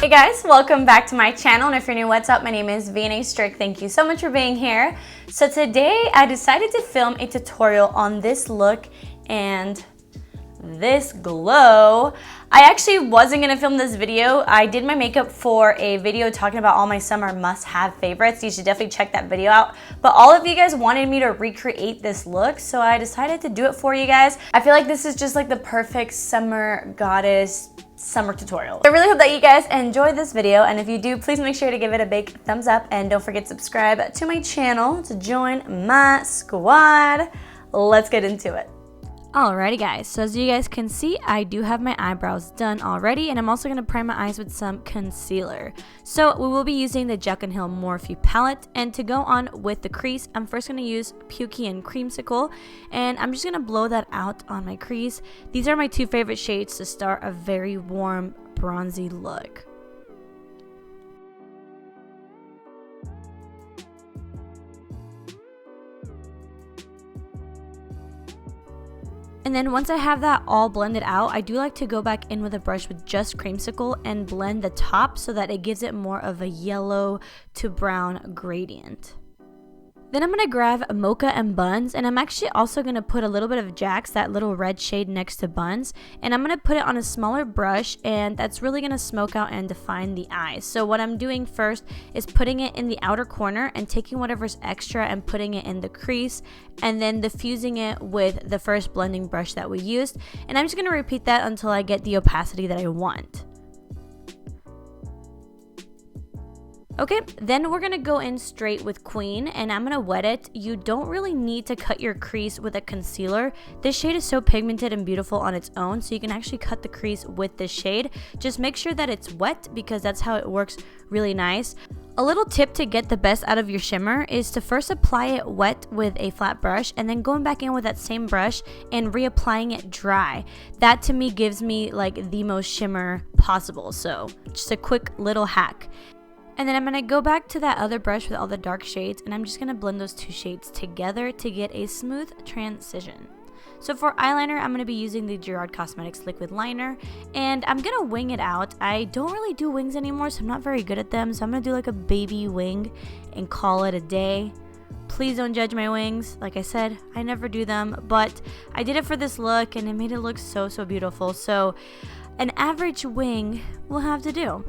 Hey guys, welcome back to my channel, and if you're new, what's up? My name is vianney.strick. Thank you so much for being here. So today I decided to film a tutorial on this look and this glow. I actually wasn't gonna film this video. I did my makeup for a video talking about all my summer must-have favorites. You should definitely check that video out. But all of you guys wanted me to recreate this look, so I decided to do it for you guys. I feel like this is just like the perfect summer goddess summer tutorial. I really hope that you guys enjoy this video, and if you do, please make sure to give it a big thumbs up and don't forget to subscribe to my channel to join my squad. Let's get into it. Alrighty guys, so as you guys can see, I do have my eyebrows done already, and I'm also going to prime my eyes with some concealer. So we will be using the Jaclyn Morphe palette, and to go on with the crease, I'm first going to use PAC-MAN and Creamsicle, and I'm just going to blow that out on my crease. These are my two favorite shades to start a very warm, bronzy look. And then once I have that all blended out, I do like to go back in with a brush with just Creamsicle and blend the top so that it gives it more of a yellow to brown gradient. Then I'm going to grab Mocha and Buns, and I'm actually also going to put a little bit of Jax, that little red shade next to Buns, and I'm going to put it on a smaller brush, and that's really going to smoke out and define the eyes. So what I'm doing first is putting it in the outer corner and taking whatever's extra and putting it in the crease, and then diffusing it with the first blending brush that we used, and I'm just going to repeat that until I get the opacity that I want. Okay, then we're gonna go in straight with Queen, and I'm gonna wet it. You don't really need to cut your crease with a concealer. This shade is so pigmented and beautiful on its own, so you can actually cut the crease with this shade. Just make sure that it's wet because that's how it works really nice. A little tip to get the best out of your shimmer is to first apply it wet with a flat brush and then going back in with that same brush and reapplying it dry. That to me gives me like the most shimmer possible, so just a quick little hack. And then I'm going to go back to that other brush with all the dark shades, and I'm just going to blend those two shades together to get a smooth transition. So for eyeliner, I'm going to be using the Gerard Cosmetics liquid liner, and I'm going to wing it out. I don't really do wings anymore, so I'm not very good at them, so I'm going to do like a baby wing and call it a day. Please don't judge my wings. Like I said, I never do them, but I did it for this look, and it made it look so beautiful. So an average wing will have to do.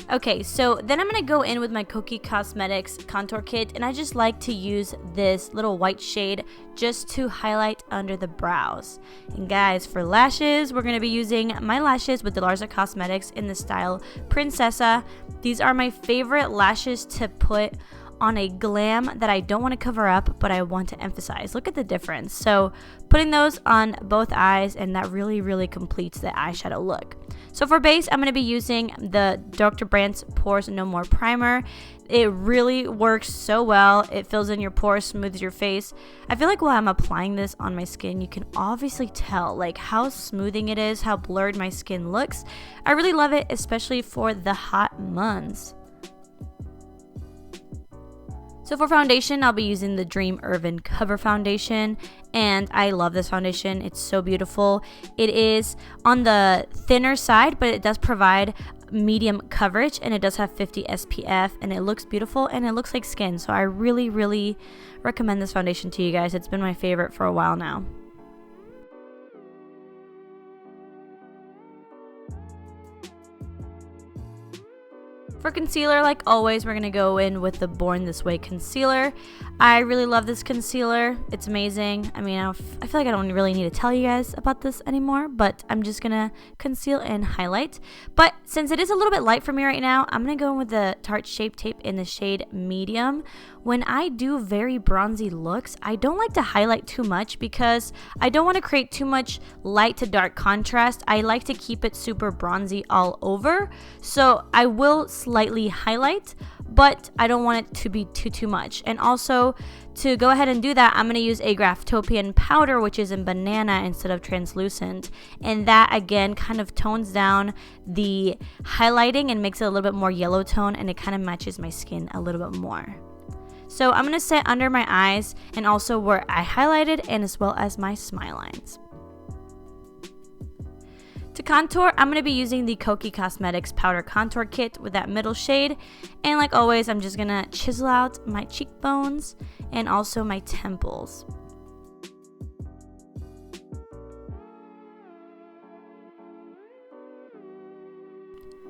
Okay, so then I'm going to go in with my KOKIE Cosmetics contour kit, and I just like to use this little white shade just to highlight under the brows. And guys, for lashes, we're going to be using my lashes with Delarza Cosmetics in the style Princesa. These are my favorite lashes to put on a glam that I don't want to cover up, but I want to emphasize. Look at the difference. So putting those on both eyes, and that really completes the eyeshadow look. So for base, I'm going to be using the Dr. Brandt's Pores No More Primer. It really works so well. It fills in your pores, smooths your face. I feel like while I'm applying this on my skin, you can obviously tell like how smoothing it is, how blurred my skin looks. I really love it, especially for the hot months. So for foundation, I'll be using the Dream Urban Cover Foundation, and I love this foundation. It's so beautiful. It is on the thinner side, but it does provide medium coverage, and it does have 50 SPF, and it looks beautiful, and it looks like skin. So I really recommend this foundation to you guys. It's been my favorite for a while now. For concealer, like always, we're going to go in with the Born This Way concealer. I really love this concealer. It's amazing. I mean, I feel like I don't really need to tell you guys about this anymore, but I'm just going to conceal and highlight. But since it is a little bit light for me right now, I'm going to go in with the Tarte Shape Tape in the shade Medium. When I do very bronzy looks, I don't like to highlight too much because I don't want to create too much light to dark contrast. I like to keep it super bronzy all over. So I will slightly highlight, but I don't want it to be too much. And also, to go ahead and do that, I'm going to use a Graftobian powder, which is in banana instead of translucent. And that, again, kind of tones down the highlighting and makes it a little bit more yellow tone, and it kind of matches my skin a little bit more. So I'm going to set under my eyes and also where I highlighted, and as well as my smile lines. To contour, I'm going to be using the KOKIE Cosmetics Powder Contour Kit with that middle shade. And like always, I'm just going to chisel out my cheekbones and also my temples.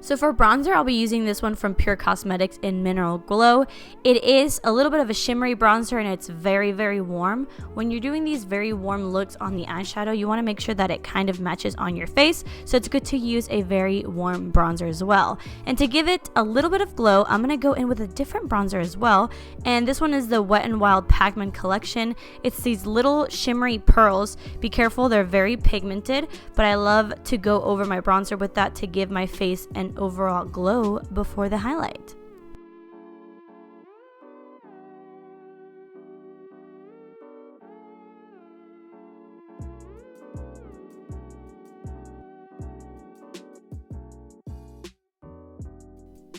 So for bronzer, I'll be using this one from Pure Cosmetics in Mineral Glow. It is a little bit of a shimmery bronzer and it's very, very warm. When you're doing these very warm looks on the eyeshadow, you want to make sure that it kind of matches on your face. So it's good to use a very warm bronzer as well. And to give it a little bit of glow, I'm going to go in with a different bronzer as well. And this one is the Wet n Wild PAC-MAN collection. It's these little shimmery pearls. Be careful, they're very pigmented, but I love to go over my bronzer with that to give my face an overall glow before the highlight.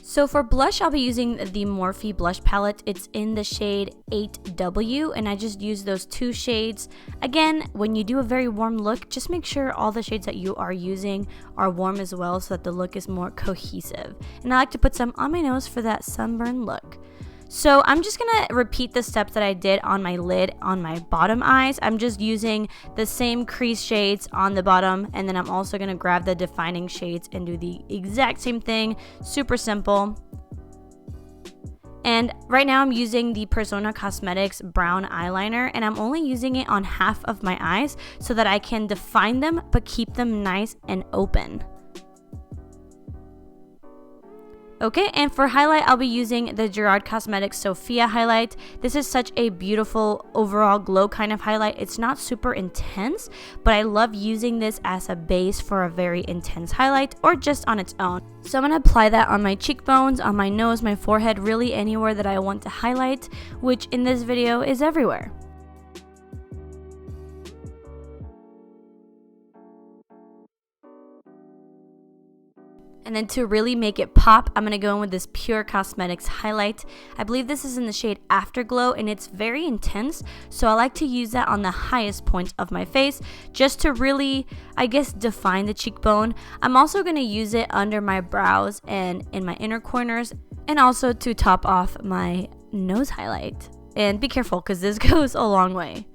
So for blush, I'll be using the Morphe blush palette. It's in the shade 8W, and I just use those two shades. Again, when you do a very warm look, just make sure all the shades that you are using are warm as well so that the look is more cohesive. And I like to put some on my nose for that sunburn look. So I'm just going to repeat the steps that I did on my lid on my bottom eyes. I'm just using the same crease shades on the bottom, and then I'm also going to grab the defining shades and do the exact same thing. Super simple. And right now I'm using the Delarza Cosmetics brown eyeliner, and I'm only using it on half of my eyes so that I can define them but keep them nice and open. Okay, and for highlight, I'll be using the Gerard Cosmetics Sophia highlight. This is such a beautiful overall glow kind of highlight. It's not super intense, but I love using this as a base for a very intense highlight or just on its own. So I'm going to apply that on my cheekbones, on my nose, my forehead, really anywhere that I want to highlight, which in this video is everywhere. And then to really make it pop, I'm going to go in with this Pure Cosmetics highlight. I believe this is in the shade Afterglow, and it's very intense, so I like to use that on the highest point of my face just to really, I guess, define the cheekbone. I'm also going to use it under my brows and in my inner corners, and also to top off my nose highlight. And be careful because this goes a long way.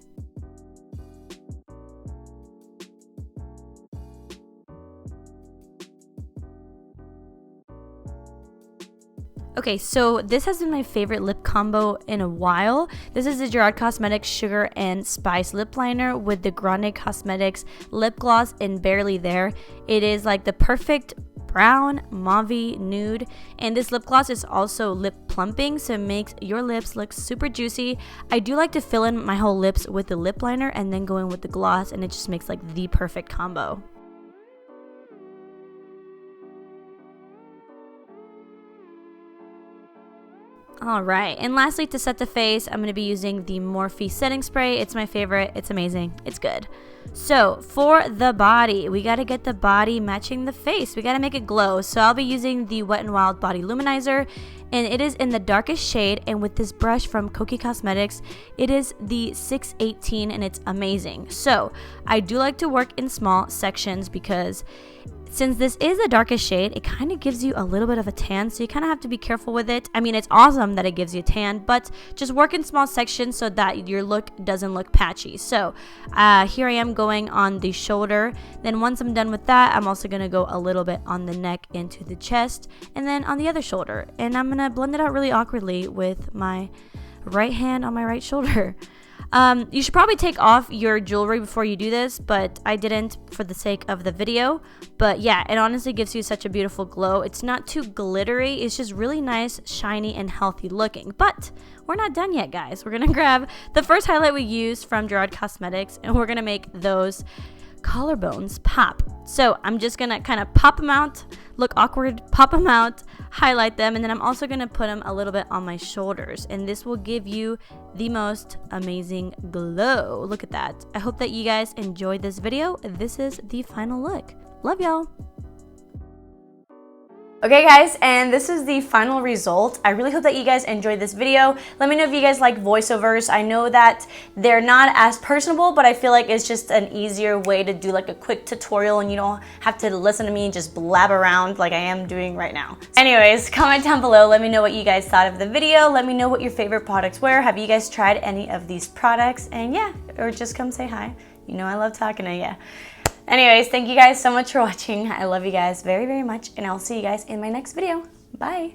Okay, so this has been my favorite lip combo in a while. This is the Gerard Cosmetics Sugar and Spice Lip Liner with the Grande Cosmetics Lip Gloss in Barely There. It is like the perfect brown, mauve, nude, and this lip gloss is also lip plumping, so it makes your lips look super juicy. I do like to fill in my whole lips with the lip liner and then go in with the gloss, and it just makes like the perfect combo. Alright, and lastly, to set the face, I'm going to be using the Morphe setting spray. It's my favorite. It's amazing. It's good. So for the body, we got to get the body matching the face. We got to make it glow. So I'll be using the Wet n Wild Body Luminizer, and it is in the darkest shade, and with this brush from KOKIE Cosmetics, it is the 618, and it's amazing. So I do like to work in small sections because since this is the darkest shade, it kind of gives you a little bit of a tan, so you kind of have to be careful with it. I mean, it's awesome that it gives you a tan, but just work in small sections so that your look doesn't look patchy. So here I am going on the shoulder. Then once I'm done with that, I'm also going to go a little bit on the neck into the chest, and then on the other shoulder. And I'm going to blend it out really awkwardly with my right hand on my right shoulder. You should probably take off your jewelry before you do this, but I didn't for the sake of the video. But yeah, it honestly gives you such a beautiful glow. It's not too glittery. It's just really nice, shiny, and healthy looking. But we're not done yet, guys. We're going to grab the first highlight we used from Gerard Cosmetics, and we're going to make those collarbones pop. So I'm just gonna kind of pop them out, look awkward, pop them out, highlight them, and then I'm also gonna put them a little bit on my shoulders, and this will give you the most amazing glow. Look at that. I hope that you guys enjoyed this video. This is the final look. Love y'all. Okay guys, and this is the final result. I really hope that you guys enjoyed this video. Let me know if you guys like voiceovers. I know that they're not as personable, but I feel like it's just an easier way to do like a quick tutorial and you don't have to listen to me and just blab around like I am doing right now. Anyways, comment down below. Let me know what you guys thought of the video. Let me know what your favorite products were. Have you guys tried any of these products? And yeah, or just come say hi. You know I love talking to you. Anyways, thank you guys so much for watching. I love you guys very, very much, and I'll see you guys in my next video. Bye.